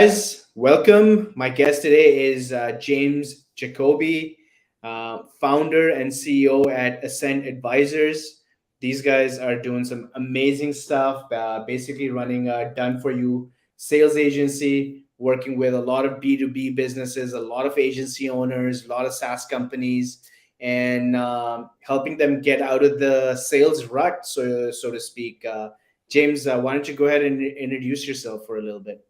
Guys, welcome. My guest today is James Jacobi, founder and CEO at Ascent Advisors. These guys are doing some amazing stuff, basically running a done for you sales agency, working with a lot of B2B businesses, a lot of agency owners, a lot of SaaS companies, and helping them get out of the sales rut, so to speak. James, why don't you go ahead and introduce yourself for a little bit?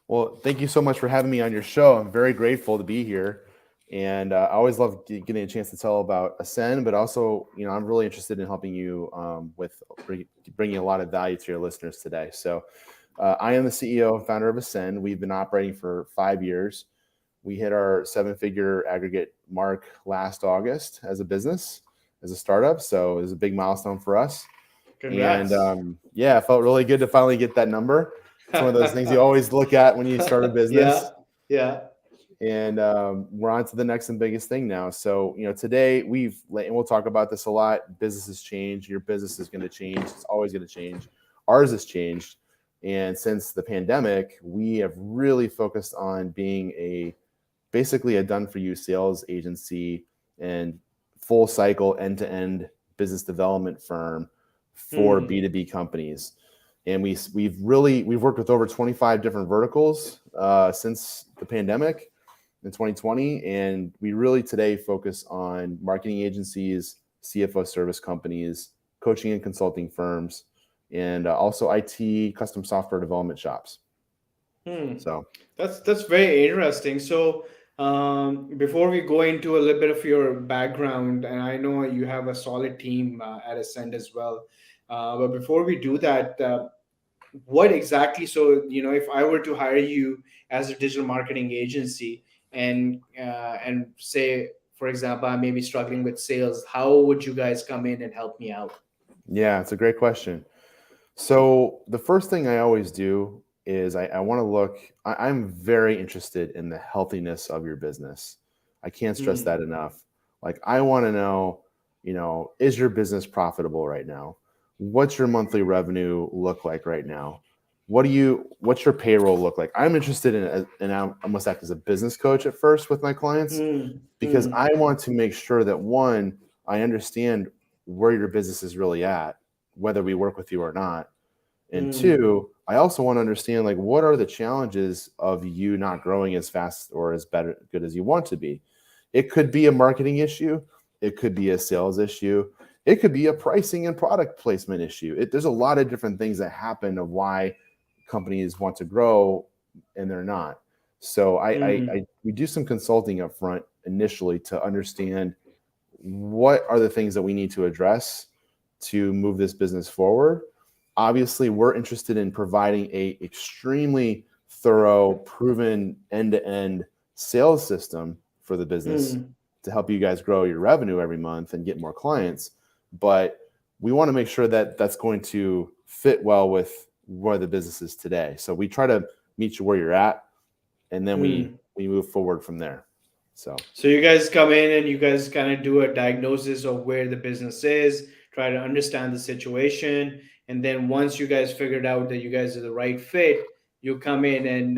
Well, thank you so much for having me on your show. I'm very grateful to be here. And I always love getting a chance to tell about Ascend, but also, I'm really interested in helping you with bringing a lot of value to your listeners today. So I am the CEO and founder of Ascend. We've been operating for 5 years. We hit our 7-figure aggregate mark last August as a business, as a startup. So it was a big milestone for us. Congrats. And it felt really good to finally get that number. It's one of those things you always look at when you start a business. Yeah. And we're on to the next and biggest thing now. So, today and we'll talk about this a lot. Businesses change. Your business is going to change. It's always going to change. Ours has changed. And since the pandemic, we have really focused on being basically a done-for-you sales agency and full cycle end-to-end business development firm for B2B companies. And we've worked with over 25 different verticals since the pandemic in 2020. And we really today focus on marketing agencies, CFO service companies, coaching and consulting firms, and also IT custom software development shops. So that's very interesting. So before we go into a little bit of your background, and I know you have a solid team at Ascend as well. But before we do that, what exactly? So if I were to hire you as a digital marketing agency, and say, for example, I may be struggling with sales, how would you guys come in and help me out? yeah, it's a great question. So the first thing I always do is I want to I'm very interested in the healthiness of your business. I can't stress that enough. Like, I want to know, is your business profitable right now? What's your monthly revenue look like right now? What's your payroll look like? I'm interested and I almost act as a business coach at first with my clients, because I want to make sure that, one, I understand where your business is really at, whether we work with you or not. And two, I also want to understand, like, what are the challenges of you not growing as fast or as good as you want to be? It could be a marketing issue. It could be a sales issue. It could be a pricing and product placement issue. There's a lot of different things that happen of why companies want to grow and they're not. So we do some consulting up front initially to understand what are the things that we need to address to move this business forward. Obviously, we're interested in providing a extremely thorough, proven end-to-end sales system for the business to help you guys grow your revenue every month and get more clients. But we want to make sure that that's going to fit well with where the business is today. So we try to meet you where you're at, and then we move forward from there. So you guys come in and you guys kind of do a diagnosis of where the business is, try to understand the situation, and then once you guys figured out that you guys are the right fit, you come in and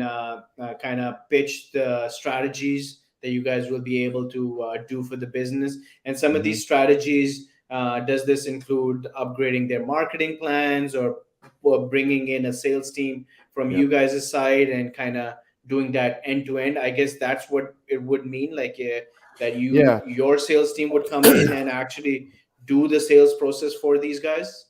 kind of pitch the strategies that you guys will be able to do for the business. And some of these strategies, does this include upgrading their marketing plans, or bringing in a sales team from you guys' side and kind of doing that end to end? I guess that's what it would mean, like that your sales team would come in and actually do the sales process for these guys.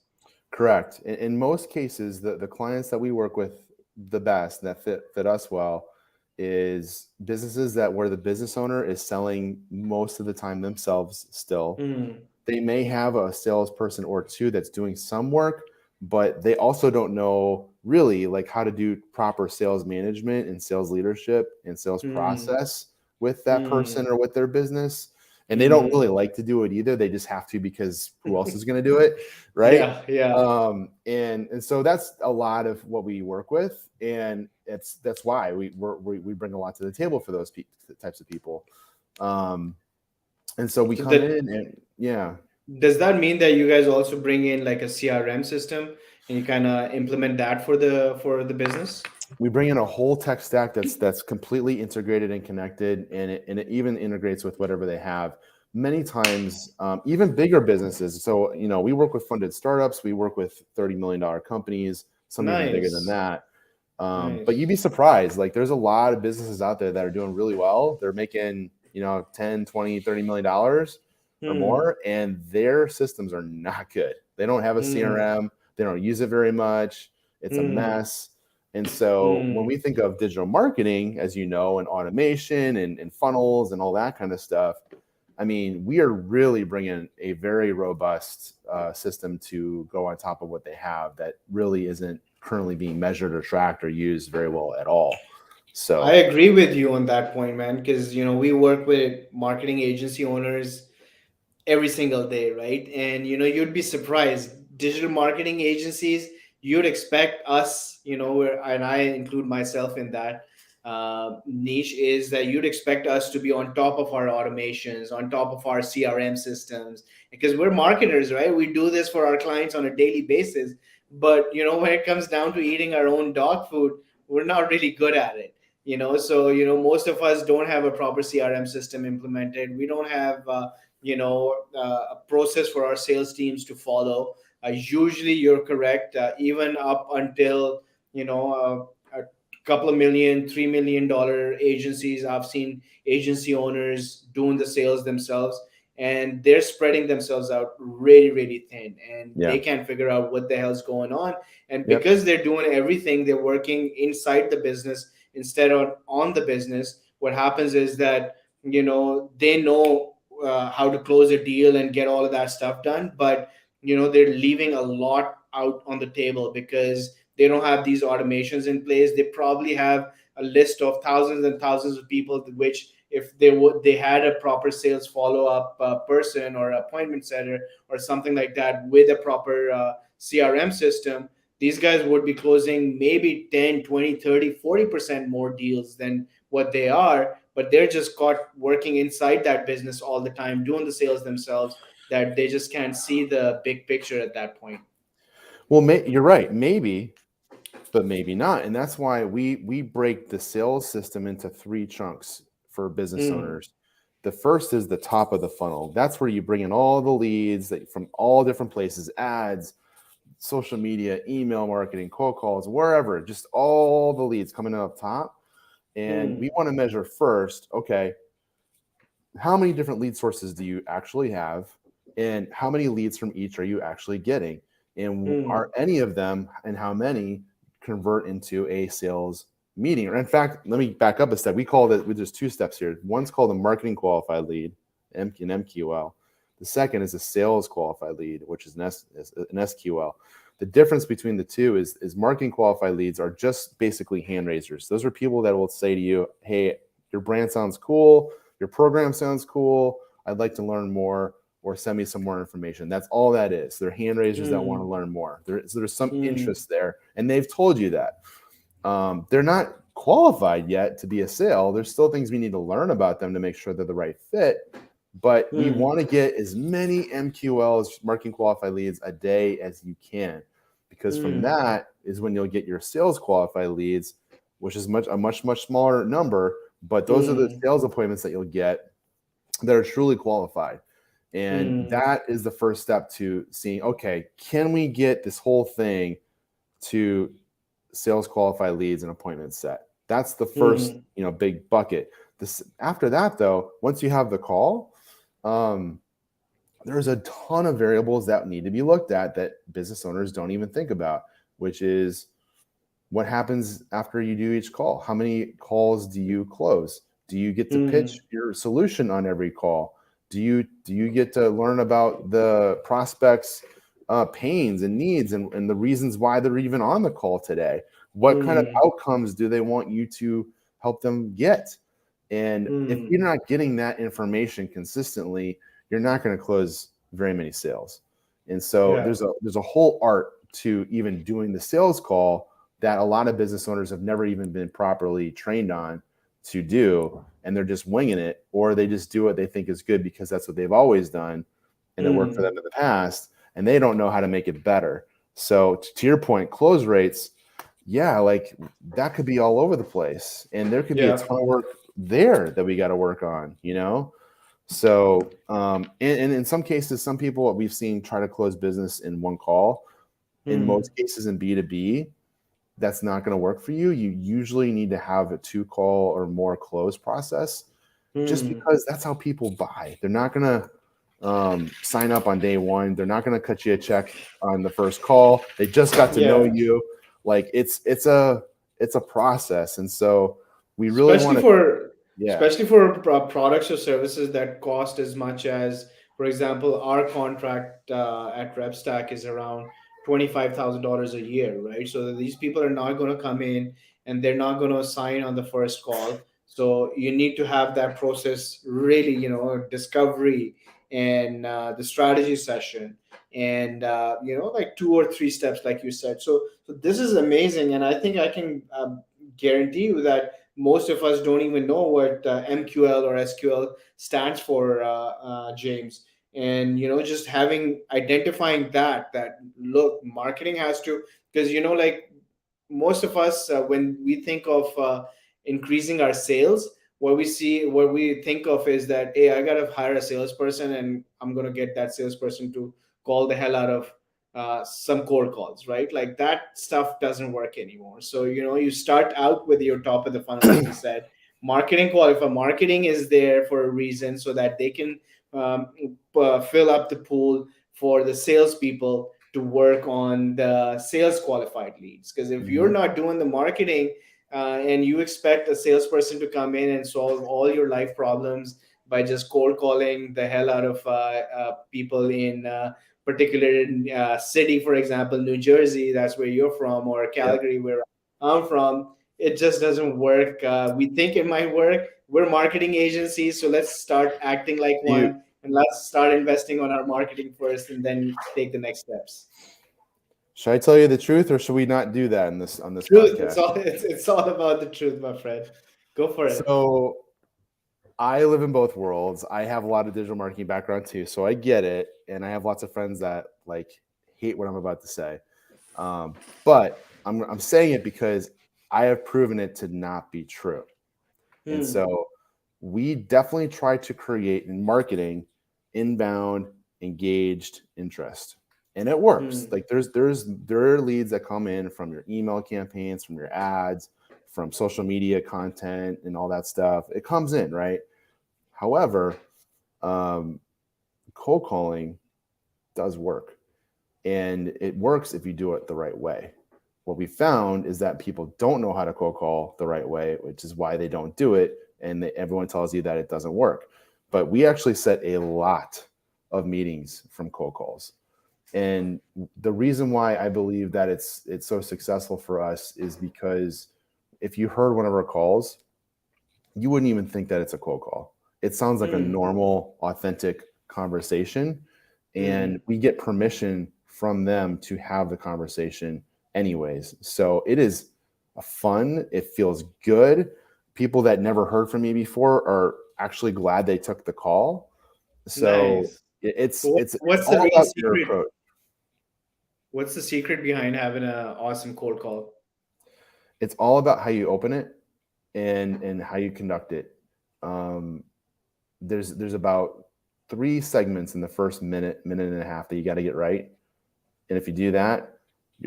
Correct. In most cases, the clients that we work with the best, that fit us well, is businesses where the business owner is selling most of the time themselves still. They may have a salesperson or two that's doing some work, but they also don't know really, like, how to do proper sales management and sales leadership and sales process with that person or with their business. And they don't really like to do it either. They just have to, because who else is going to do it, right? Yeah. And so that's a lot of what we work with, and that's why we bring a lot to the table for those types of people. And so we come in and Does that mean that you guys also bring in like a CRM system and you kind of implement that for the business? we bring in a whole tech stack that's completely integrated and connected, and it even integrates with whatever they have. Many times, even bigger businesses. So, we work with funded startups, we work with $30 million companies, some even bigger than Nice. that. But you'd Nice. be surprised. Like, there's a lot of businesses out there that are doing really well. They're making, 10, 20, $30 million or Hmm. more, and their systems are not good. They don't have a Hmm. CRM. They don't use it very much. It's a Hmm. mess. And so when we Hmm. think of digital marketing, as you know, and automation and funnels and all that kind of stuff, I mean, we are really bringing a very robust system to go on top of what they have that really isn't currently being measured or tracked or used very well at all. I So, agree with you on that point, man, because we work with marketing agency owners every single day, right? And you'd be surprised. Digital marketing agencies, you'd expect us, and I include myself in that niche, is that you'd expect us to be on top of our automations, on top of our CRM systems, because we're marketers, right? We do this for our clients on a daily basis. But when it comes down to eating our own dog food, we're not really good at it. So most of us don't have a proper CRM system implemented. We don't have a process for our sales teams to follow. Usually you're correct, even up until a couple of million, $3 million agencies. I've seen agency owners doing the sales themselves, and they're spreading themselves out really, really thin, and they yeah. can't figure out what the hell's going on. And Yep. because they're doing everything, they're working inside the business instead of on the business. What happens is that they know how to close a deal and get all of that stuff done, but they're leaving a lot out on the table because they don't have these automations in place. They probably have a list of thousands and thousands of people, which if they had a proper sales follow-up person or appointment setter or something like that with a proper CRM system, these guys would be closing maybe 10, 20, 30, 40% more deals than what they are. But they're just caught working inside that business all the time, doing the sales themselves, that they just can't see the big picture at that point. Well, you're right. Maybe, but maybe not. And that's why we break the sales system into three chunks for business Hmm. owners. The first is the top of the funnel. That's where you bring in all the leads that from all different places, ads, social media, email marketing, cold calls, wherever, just all the leads coming up top. And we Hmm. want to measure first, okay, how many different lead sources do you actually have? And how many leads from each are you actually getting? And are Hmm. any of them and how many convert into a sales meeting? Or in fact, let me back up a step. We call it, there's two steps here. One's called a marketing qualified lead, an MQL. The second is a sales qualified lead, which is an SQL. The difference between the two is marketing qualified leads are just basically hand raisers. Those are people that will say to you, hey, your brand sounds cool, your program sounds cool, I'd like to learn more, or send me some more information. That's all that is. They're hand raisers that want to Hmm. learn more. There's some Hmm. interest there, and they've told you that. They're not qualified yet to be a sale. There's still things we need to learn about them to make sure they're the right fit. But we want Hmm. to get as many MQLs, marketing qualified leads, a day as you can, because from Hmm. that is when you'll get your sales qualified leads, which is much smaller number. But those are the Hmm. sales appointments that you'll get that are truly qualified. And Hmm. that is the first step to seeing, okay, can we get this whole thing to sales qualified leads and appointments set? That's the first, Hmm. big bucket. This after that though, once you have the call, um, there's a ton of variables that need to be looked at that business owners don't even think about, which is what happens after you do each call? How many calls do you close? Do you get to pitch Hmm. your solution on every call? Do you get to learn about the prospects' pains and needs and the reasons why they're even on the call today? What kind of Hmm. outcomes do they want you to help them get? And if you're Hmm. not getting that information consistently, you're not going to close very many sales. And so Yeah. there's a whole art to even doing the sales call that a lot of business owners have never even been properly trained on to do, and they're just winging it, or they just do what they think is good because that's what they've always done and it worked for Hmm. them in the past, and they don't know how to make it better. So to your point, close rates, yeah, like that could be all over the place, and there could be a Yeah. ton of work there that we got to work on, you know? So, and in some cases, some people what we've seen try to close business in one call. In Hmm. most cases in B2B, that's not going to work for you. You usually need to have a 2-call or more close process just Hmm. because that's how people buy. They're not going to sign up on day one. They're not going to cut you a check on the first call. They just got to know Yeah. you. Like it's a process, and so we really especially want to. for Yeah. especially for products or services that cost as much as, for example, our contract at RepStack is around $25,000 a year, right? So these people are not going to come in and they're not going to sign on the first call. So you need to have that process really, discovery and the strategy session, and like 2 or 3 steps, like you said. So this is amazing, and I think I can guarantee you that most of us don't even know what MQL or SQL stands for, James. And just having identifying that look, marketing has to, because like most of us, when we think of increasing our sales, what we think of is that, hey, I gotta hire a salesperson and I'm gonna get that salesperson to call the hell out of some cold calls, right? Like that stuff doesn't work anymore. So you start out with your top of the funnel, like you said. Marketing qualify. Marketing is there for a reason, so that they can fill up the pool for the salespeople to work on the sales qualified leads. Because if you're Mhm. not doing the marketing, and you expect a salesperson to come in and solve all your life problems by just cold calling the hell out of people in particular city, for example, New Jersey, that's where you're from, or Yep. Calgary, where I'm from, it just doesn't work. We think it might work. We're marketing agencies, so let's start acting like You one, and let's start investing on our marketing first, and then take the next steps. should I tell you the truth, or should we not do that in this on this Truth. It's podcast? all. It's all about the truth, my friend. Go for it. So I live in both worlds. I have a lot of digital marketing background too, so I get it, and I have lots of friends that like hate what I'm about to say. But I'm saying it because I have proven it to not be true. And Hmm. so we definitely try to create in marketing inbound engaged interest. And it works. Hmm. Like there are leads that come in from your email campaigns, from your ads, from social media content and all that stuff. It comes in, right? However, um, cold calling does work. And it works if you do it the right way. What we found is that people don't know how to cold call the right way, which is why they don't do it. And everyone tells you that it doesn't work. But we actually set a lot of meetings from cold calls. And the reason why I believe that it's so successful for us is because if you heard one of our calls, you wouldn't even think that it's a cold call. It sounds like a Hmm. normal, authentic conversation. And Hmm. we get permission from them to have the conversation anyways. So it is a fun, it feels good. People that never heard from me before are actually glad they took the call. So Nice. it's So it's it's what's the all real about your secret? approach. What's the secret behind having an awesome cold call? It's all about how you open it and how you conduct it. Um, there's about 3 segments in the first minute and a half that you got to get right. And if you do that,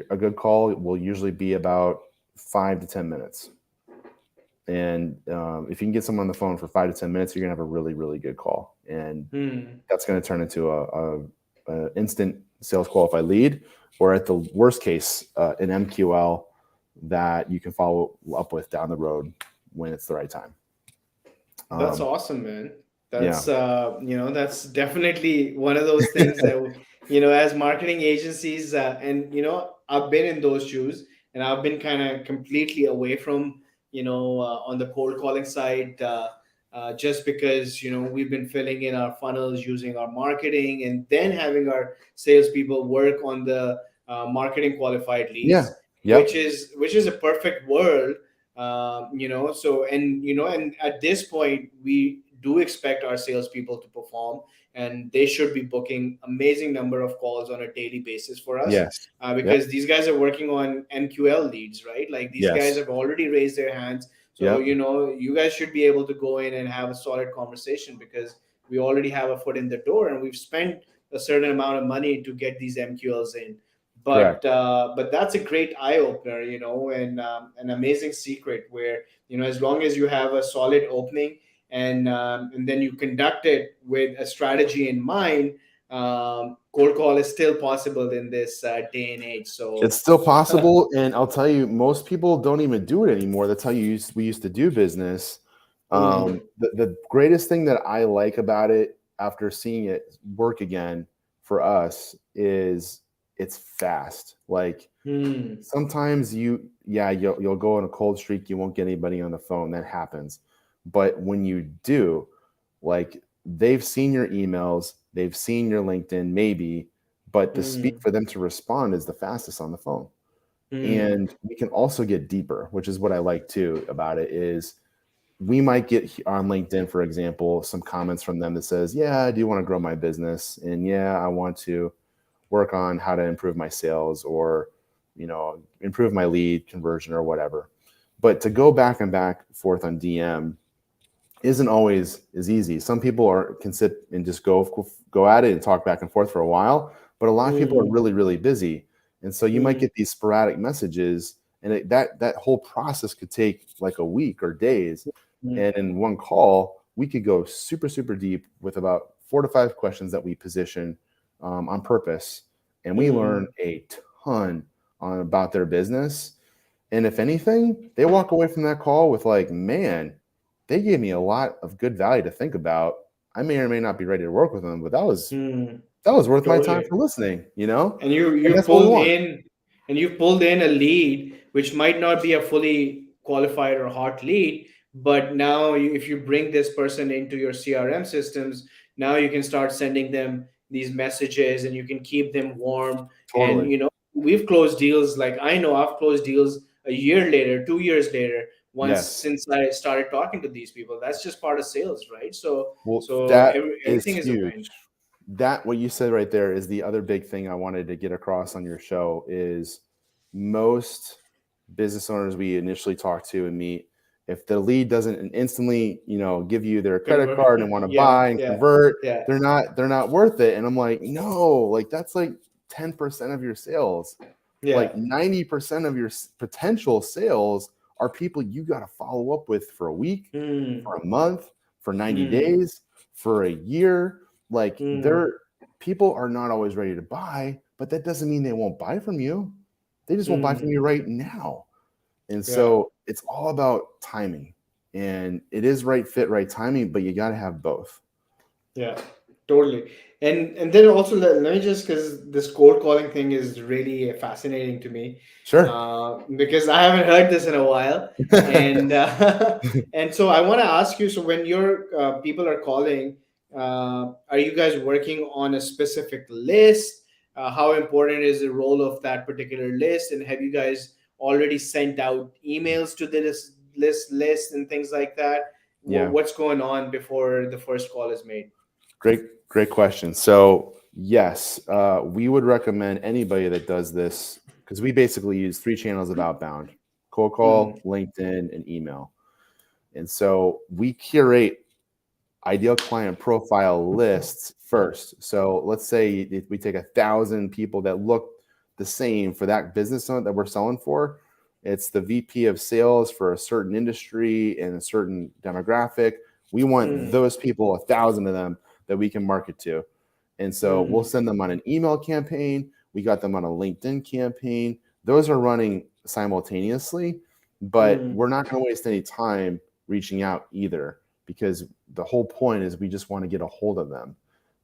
a good call will usually be about 5 to 10 minutes. And if you can get someone on the phone for 5 to 10 minutes, you're gonna have a really, really good call, and Hmm. that's going to turn into a instant sales qualified lead, or at the worst case, an MQL that you can follow up with down the road when it's the right time. That's Um, awesome, man. yeah, That's definitely one of those things that, as marketing agencies, and I've been in those shoes, and I've been kind of completely away from, on the cold calling side, just because we've been filling in our funnels using our marketing, and then having our salespeople work on the marketing qualified yeah, leads, which yep, is a perfect world. So, and at this point we do expect our salespeople to perform, and they should be booking amazing number of calls on a daily basis for us, Yes. Yep. because these guys are working on MQL leads, right? Like these guys Yes. have already raised their hands. So, Yep. you know, you guys should be able to go in and have a solid conversation, because we already have a foot in the door and we've spent a certain amount of money to get these MQLs in. Correct. But that's a great eye opener, you know, and an amazing secret where, you know, as long as you have a solid opening, and then you conduct it with a strategy in mind, cold call is still possible in this day and age. So It's still possible, and I'll tell you, most people don't even do it anymore. That's how we used to do business. mm, The greatest thing that I like about it, after seeing it work again for us, is it's fast. Like mm, sometimes you'll go on a cold streak, you won't get anybody on the phone. That happens, but when you do, like they've seen your emails, they've seen your LinkedIn, maybe, but the speed mm, for them to respond is the fastest on the phone. mm, And we can also get deeper, which is what I like too about it. Is we might get on LinkedIn, for example, some comments from them that says, yeah, I do want to grow my business, and yeah, I want to work on how to improve my sales, or improve my lead conversion or whatever. But to go back and forth on DM isn't always as easy. Some people can sit and just go at it and talk back and forth for a while, but a lot of people are mm, really, really busy, and so you might mm, get these sporadic messages, and that whole process could take like a week or days. mm, And in one call, we could go super, super deep with about 4 to 5 questions that we position on purpose, and we learn mm, a ton about their business. And if anything, they walk away from that call with like, man, they gave me a lot of good value to think about. I may or may not be ready to work with them, but mm. that was worth my time Totally. for listening, And you And you that's what we pulled want. in, and you pulled in a lead which might not be a fully qualified or hot lead, but now if you bring this person into your CRM systems, now you can start sending them these messages and you can keep them warm. And Totally. you know, we've closed deals, like I know I've closed deals a year later, 2 years later, once Yes. since I started talking to these people. That's just part of sales, right? So Well, so that is everything is a huge. win. That what you said right there is the other big thing I wanted to get across on your show is most business owners we initially talk to and meet, if the lead doesn't instantly, give you their credit Convert. card and want to Yeah, buy and yeah, convert, yeah. they're not worth it. And I'm like, no, like that's like 10% of your sales. Yeah. Like 90% of your potential sales are people you got to follow up with for a week, Hmm. for a month, for 90 Hmm. days, for a year. Like Hmm. people are not always ready to buy, but that doesn't mean they won't buy from you. They just won't buy from Hmm. you right now. And Yeah. so it's all about timing. And it is right fit, right timing, but you got to have both. Yeah, totally. And then also let me just, because this cold calling thing is really fascinating to me, Sure. because I haven't heard this in a while, and and so I want to ask you. So when your people are calling, are you guys working on a specific list? How important is the role of that particular list? And have you guys already sent out emails to this list and things like that? Yeah. What's going on before the first call is made? Great question. So yes, we would recommend anybody that does this, because we basically use 3 channels of outbound: cold Mm, call, LinkedIn, and email. And so we curate ideal client profile lists first. So let's say if we take 1,000 people that look the same for that business owner that we're selling for, it's the VP of sales for a certain industry and a certain demographic. We want mm, those people, 1,000 of them, that we can market to. And so we'll mm, send them on an email campaign. We got them on a LinkedIn campaign. Those are running simultaneously, but mm. we're not going to waste any time reaching out either, because the whole point is we just want to get a hold of them,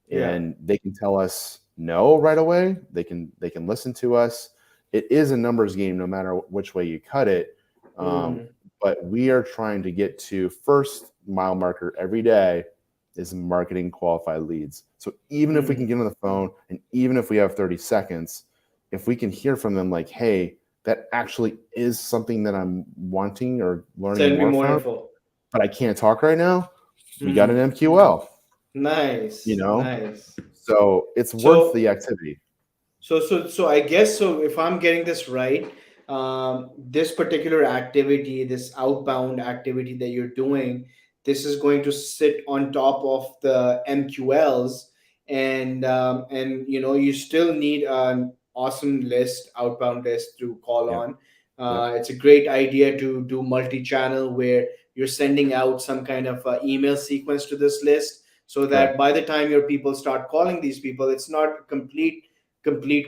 Yeah. and they can tell us no right away. They can listen to us. It is a numbers game no matter which way you cut it. um, Mm, but we are trying to get to first mile marker every day is marketing qualified leads. So even if we can mm. get on the phone, and even if we have 30 seconds, if we can hear from them like, hey, that actually is something that I'm wanting or learning Send me more more from, info. but I can't talk right now, we got an Hmm. MQL, you Nice, know? nice. So it's worth the So activity. so I guess so. If I'm getting this right, this particular activity, this outbound activity that you're doing, this is going to sit on top of the MQLs, and you still need an awesome list, outbound list to call Yep. on. Yep. It's a great idea to do multi-channel where you're sending out some kind of email sequence to this list, so that Correct. by the time your people start calling these people, it's not complete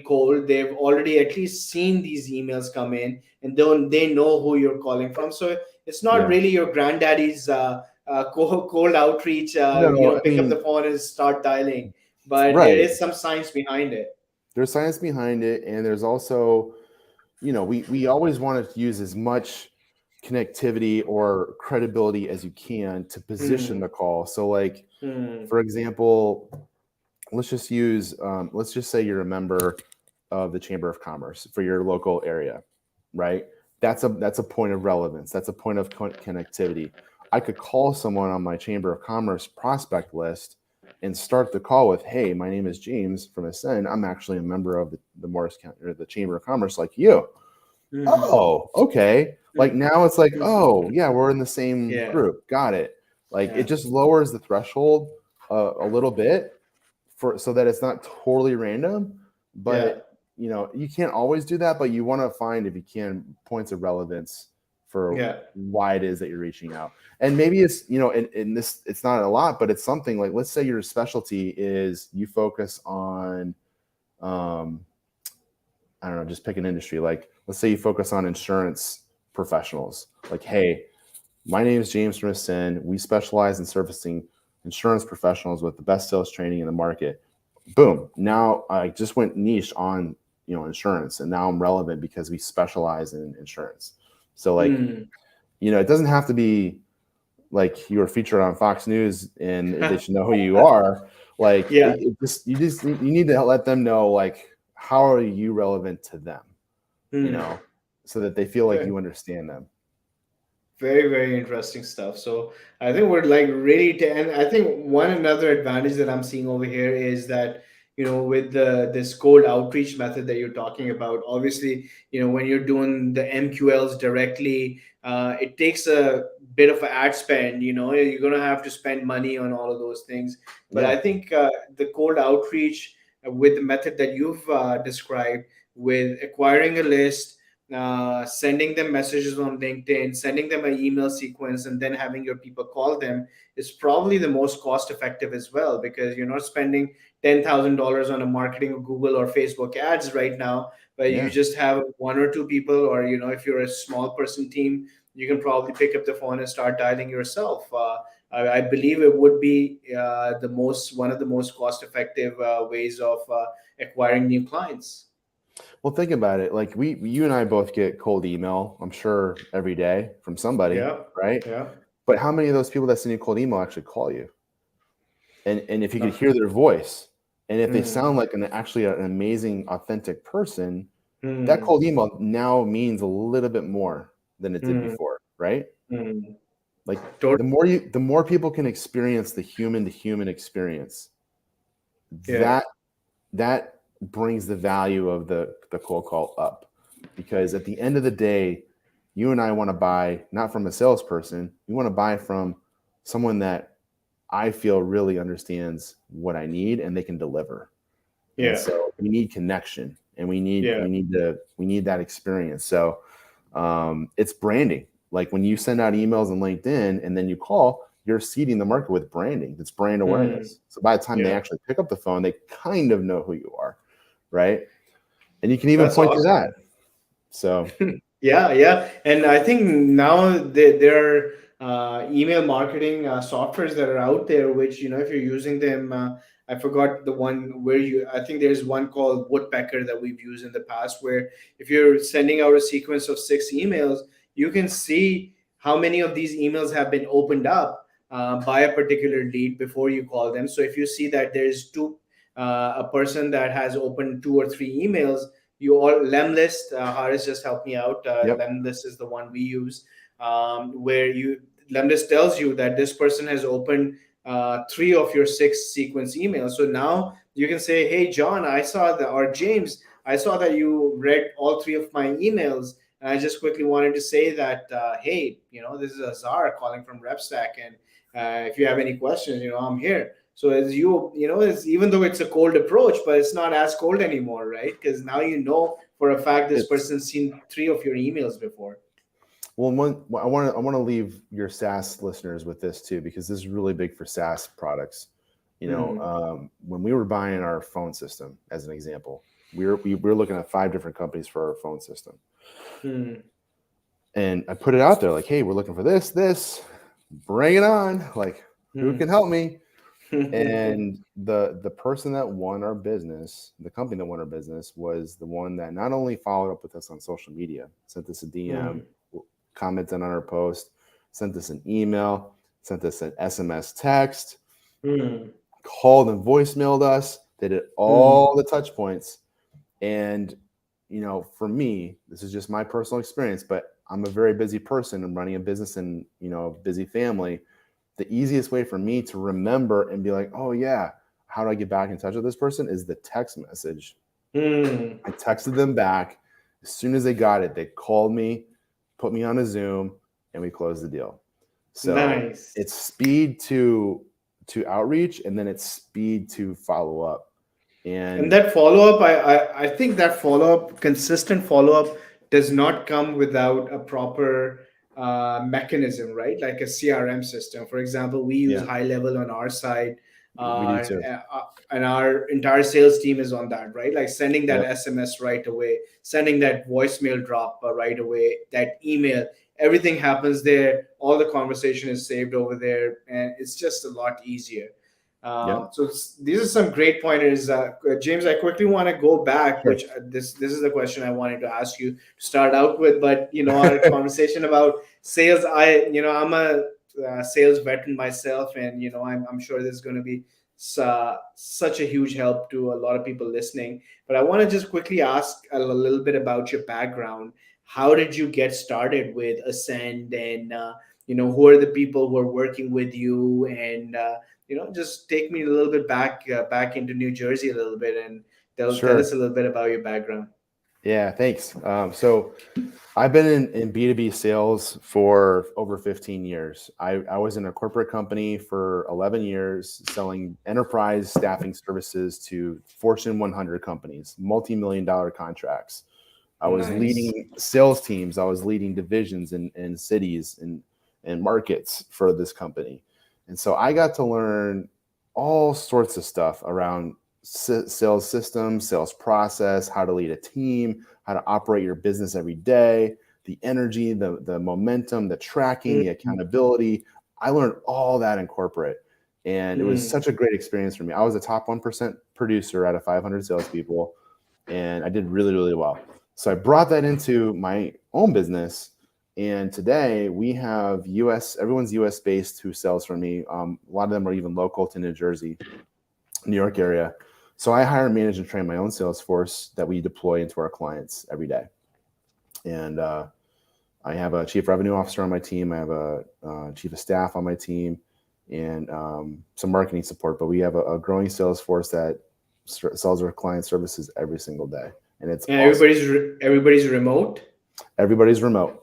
cold. They've already at least seen these emails come in, and they know who you're calling from. So it's not Yeah. really your granddaddy's cold outreach. No, I Pick up the mean, phone and start dialing. But there right. is some science behind it. There's science behind it, and there's also, we always want to use as much connectivity or credibility as you can to position Hmm. the call. So, like, Hmm. for example, let's just say you're a member of the Chamber of Commerce for your local area, right? That's a point of relevance. That's a point of connectivity. I could call someone on my Chamber of Commerce prospect list and start the call with, "Hey, my name is James from Ascend. I'm actually a member of the Morris County or the Chamber of Commerce, like you." Hmm. Oh, okay. Like now it's like, Hmm. oh yeah, we're in the same Yeah. group. Got it. Like it Yeah. just lowers the threshold a little bit for so that it's not totally random. Yeah. But you can't always do that, but you want to find, if you can, points of relevance for Yeah. why it is that you're reaching out. And maybe it's, in this, it's not a lot, but it's something like, let's say your specialty is you focus on, um, I don't know, just pick an industry. Like, let's say you focus on insurance professionals. Like, hey, my name is James from Ascend. We specialize in servicing insurance professionals with the best sales training in the market. Boom. Now I just went niche on, insurance, and now I'm relevant because we specialize in insurance. So, like, Hmm. it doesn't have to be like you were featured on Fox News and they should know who you are. Like Yeah. you need to let them know, like, how are you relevant to them, you Hmm. know, so that they feel like Fair. you understand them. Very, very interesting stuff. So I think we're like really, and I think one another advantage that I'm seeing over here is that, with this cold outreach method that you're talking about, obviously, when you're doing the MQLs directly, it takes a bit of an ad spend. You're gonna have to spend money on all of those things. But Yeah. I think the cold outreach with the method that you've described, with acquiring a list, sending them messages on LinkedIn, sending them an email sequence, and then having your people call them is probably the most cost effective as well, because you're not spending $10,000 on a marketing of Google or Facebook ads right now, but you Yeah. just have one or two people, or if you're a small person team, you can probably pick up the phone and start dialing yourself. I believe it would be one of the most cost effective ways of acquiring new clients. Well, think about it. Like you and I both get cold email, I'm sure, every day from somebody, Yeah, right? yeah. But how many of those people that send you cold email actually call you? And if you could No. hear their voice, and if they Hmm. sound like actually an amazing, authentic person, that Hmm. cold email now means a little bit more than it did Hmm. before, right? Hmm. Like Totally. the more people can experience the human to human experience, Yeah. that that brings the value of the cold call up. Because at the end of the day, you and I want to buy not from a salesperson. We want to buy from someone that I feel really understands what I need and they can deliver. And Yeah. so we need connection, and Yeah. we need that experience. So it's branding. Like when you send out emails on LinkedIn and then you call, you're seeding the market with branding. It's brand Hmm. awareness. So by the time they Yeah. actually pick up the phone, they kind of know who you are, right? And you can even That's point to that. awesome. So Yeah, yeah, and I think now there are email marketing softwares that are out there, which if you're using them, I forgot the one where you. I think there's one called Woodpecker that we've used in the past, where if you're sending out a sequence of 6 emails, you can see how many of these emails have been opened up by a particular lead before you call them. So if you see that there's a person that has opened 2 or 3 emails, you all Lemlist, Haris just helped me out. yep. Lemlist is the one we use, where Lemnis tells you that this person has opened three of your six sequence emails. So now you can say, hey, John, I saw that, or James, I saw that you read all three of my emails. And I just quickly wanted to say that, hey, this is Azar calling from RepStack. And if you have any questions, I'm here. So as it's, even though it's a cold approach, but it's not as cold anymore, right? Because now for a fact this It's person's seen three of your emails before. well, I want to leave your SaaS listeners with this too, because this is really big for SaaS products. Hmm. When we were buying our phone system, as an example, we were looking at 5 different companies for our phone system, Hmm. and I put it out there like, hey, we're looking for this, bring it on. Like, who Hmm. can help me? Hmm. And the person that won our business, the company that won our business, was the one that not only followed up with us on social media, sent us a DM, commented on our post, sent us an email, sent us an SMS text, Hmm. called and voicemailed us. They did Hmm. all the touch points. And, for me, this is just my personal experience, but I'm a very busy person. I'm running a business and, a busy family. The easiest way for me to remember and be like, oh, yeah, how do I get back in touch with this person is the text message. Hmm. I texted them back. As soon as they got it, they called me, put me on a Zoom, and we closed the deal. So Nice. it's speed to outreach, and then it's speed to follow up. And And that follow up, I think that follow up, consistent follow up, does not come without a proper mechanism, right? Like a CRM system. For example, we use yeah, high level on our side, we do too. and our entire sales team is on that, right? Like sending that Yep. SMS right away, sending that voicemail drop right away, that email. Everything happens there. All the conversation is saved over there, and it's just a lot easier. Yep. These are some great pointers, James. I quickly want to go back, Sure. which this is the question I wanted to ask you to start out with. But our conversation about sales, I'm a sales veteran myself, and I'm sure this is going to be such a huge help to a lot of people listening. But I want to just quickly ask a little bit about your background. How did you get started with Ascend, and who are the people who are working with you, and just take me a little bit back into New Jersey a little bit, and tell Sure. us a little bit about your background. Yeah, thanks. So I've been in B2B sales for over 15 years. I was in a corporate company for 11 years selling enterprise staffing services to Fortune 100 companies, multi-million-dollar contracts. I was Nice. leading sales teams. I was leading divisions in cities and markets for this company. And so I got to learn all sorts of stuff around sales systems, sales process, how to lead a team, how to operate your business every day, the energy, the momentum, the tracking, the Mm-hmm. accountability. I learned all that in corporate. And it was Mm-hmm. such a great experience for me. I was a top 1% producer out of 500 salespeople, and I did really, really well. So I brought that into my own business. And today we have everyone's US based who sells for me. A lot of them are even local to New Jersey, New York area. So I hire, manage, and train my own sales force that we deploy into our clients every day. And I have a chief revenue officer on my team. I have a chief of staff on my team, and some marketing support. But we have a growing sales force that sells our client services every single day, and it's And awesome. everybody's remote. Everybody's remote.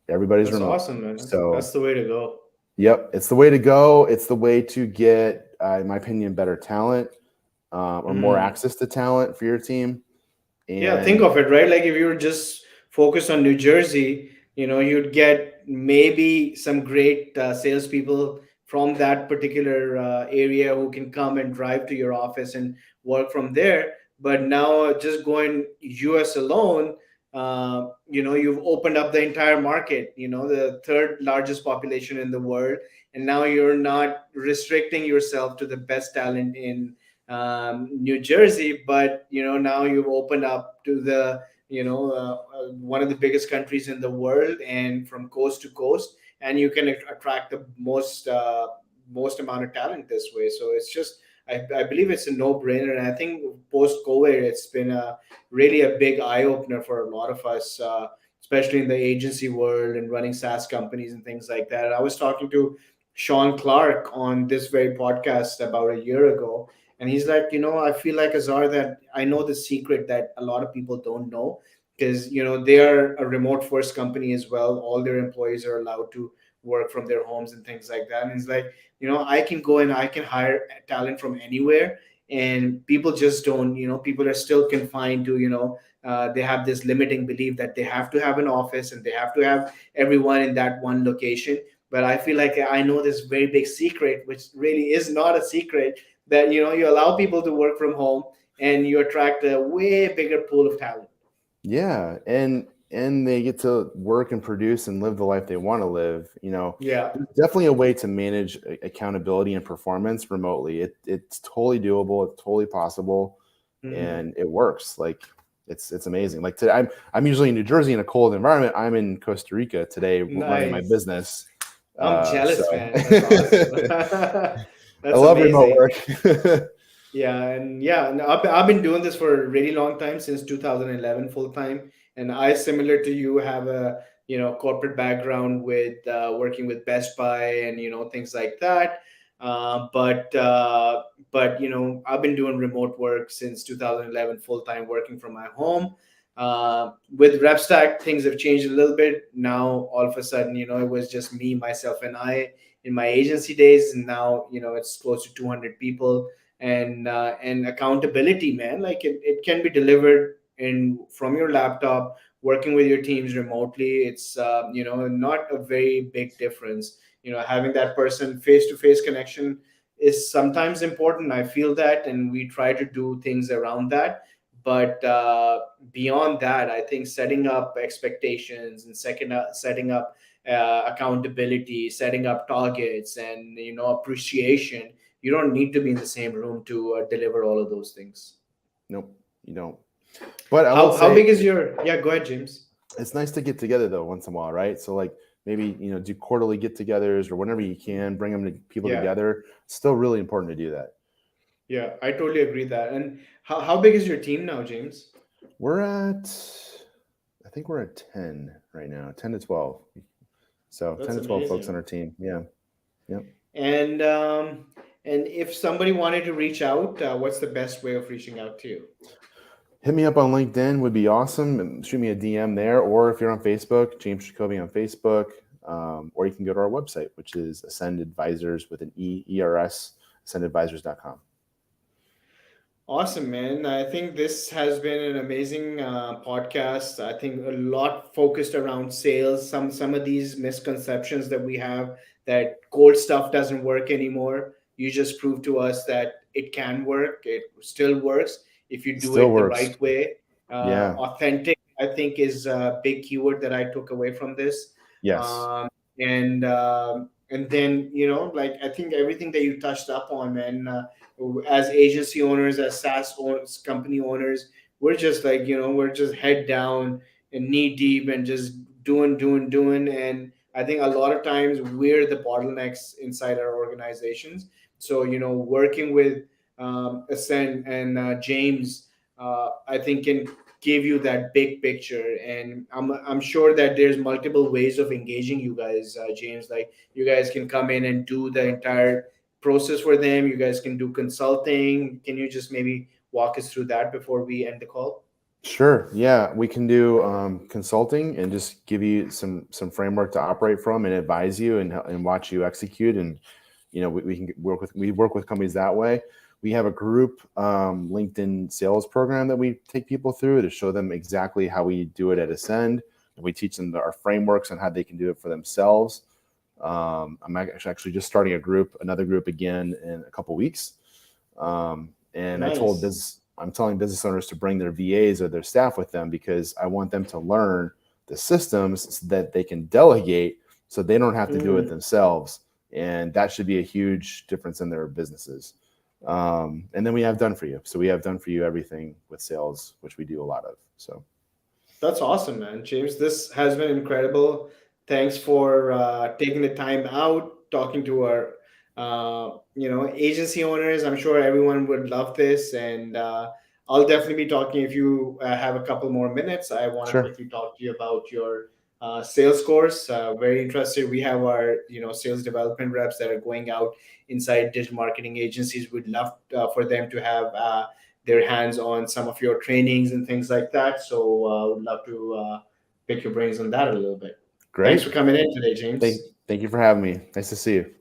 Everybody's That's remote. awesome, man. That's So, the way to go. yep, it's the way to go. It's the way to get, in my opinion, better talent, or more Mm. access to talent for your team. Yeah, think And of it, right? Like if you were just focused on New Jersey, you'd get maybe some great salespeople from that particular area who can come and drive to your office and work from there. But now, just going US alone, you've opened up the entire market, the third largest population in the world. And now you're not restricting yourself to the best talent in New Jersey, but now you've opened up to the one of the biggest countries in the world, and from coast to coast, and you can attract the most amount of talent this way. So it's just I believe it's a no-brainer, and I think post COVID it's been a really a big eye opener for a lot of us, especially in the agency world and running SaaS companies and things like that. I was talking to Sean Clark on this very podcast about a year ago, and he's like, I feel like, Azar, that I know the secret that a lot of people don't know, because they are a remote first company as well. All their employees are allowed to work from their homes and things like that. And it's like, I can go and I can hire talent from anywhere, and people just don't. People are still confined to, they have this limiting belief that they have to have an office and they have to have everyone in that one location. But I feel like I know this very big secret, which really is not a secret, that you allow people to work from home and you attract a way bigger pool of talent. Yeah, and they get to work and produce and live the life they want to live. Yeah. There's definitely a way to manage accountability and performance remotely. It's totally doable. It's totally possible, Hmm. and it works. Like it's amazing. Like today, I'm usually in New Jersey in a cold environment. I'm in Costa Rica today running my Nice. business. I'm So jealous, man. That's awesome. I That's love remote amazing. work. And I've been doing this for a really long time, since 2011, full time. And I, similar to you, have a corporate background with working with Best Buy and things like that. But I've been doing remote work since 2011, full time, working from my home. With RepStack, things have changed a little bit. Now, all of a sudden, it was just me, myself, and I in my agency days, and now it's close to 200 people. And accountability, man, like it can be delivered in from your laptop, working with your teams remotely. It's not a very big difference. Having that person face to face connection is sometimes important, I feel that, and we try to do things around that. But beyond that, I think setting up expectations and setting up accountability, setting up targets, and appreciation, you don't need to be in the same room to deliver all of those things. Nope, you don't. But I will How say big is your? Yeah, go ahead, James. it's nice to get together though once in a while, right? So like maybe do quarterly get-togethers or whenever you can, bring them to people Yeah, together. It's still really important to do that. yeah, I totally agree that. And how big is your team now, James? We're at, I think we're at 10 right now, 10 to 12. So 10 That's to 12 folks on amazing. our team. Yeah. Yep. And um, and if somebody wanted to reach out, what's the best way of reaching out to you? Hit me up on LinkedIn would be awesome. And shoot me a DM there. Or if you're on Facebook, James Jacobi on Facebook. Or you can go to our website, which is Ascend Advisors with an ERS, ascendadvisors.com. Awesome, man. I think this has been an amazing podcast. I think a lot focused around sales. Some of these misconceptions that we have, that cold stuff doesn't work anymore. You just proved to us that it can work. It still works if you It do still it the works. right way. Yeah. Authentic, I think, is a big keyword that I took away from this. Yes. And then like, I think everything that you touched up on, man. As agency owners, as SaaS owners, company owners, we're just like, we're just head down and knee deep and just doing. And I think a lot of times we're the bottlenecks inside our organizations. So, working with Ascend and James, I think can give you that big picture. And I'm sure that there's multiple ways of engaging you guys, James. Like, you guys can come in and do the entire process for them. You guys can do consulting. Can you just maybe walk us through that before we end the call? Sure. Yeah, we can do consulting and just give you some framework to operate from and advise you and watch you execute. And we can work with companies that way. We have a group LinkedIn sales program that we take people through to show them exactly how we do it at Ascend. And we teach them our frameworks on how they can do it for themselves. I'm actually just starting another group again in a couple weeks. And Nice. I'm telling business owners to bring their VAs or their staff with them because I want them to learn the systems so that they can delegate so they don't have to do it Mm. themselves. And that should be a huge difference in their businesses. And then we have done for you. So we have done for you everything with sales, which we do a lot of. So That's awesome, man. James, this has been incredible. Thanks for taking the time out, talking to our, agency owners. I'm sure everyone would love this. And I'll definitely be talking if you have a couple more minutes. I want to Sure. quickly talk to you about your sales course. Very interested. We have our sales development reps that are going out inside digital marketing agencies. We'd love for them to have their hands on some of your trainings and things like that. So would love to pick your brains on that a little bit. Thanks Great. for coming in today, James. Thank you for having me. Nice to see you.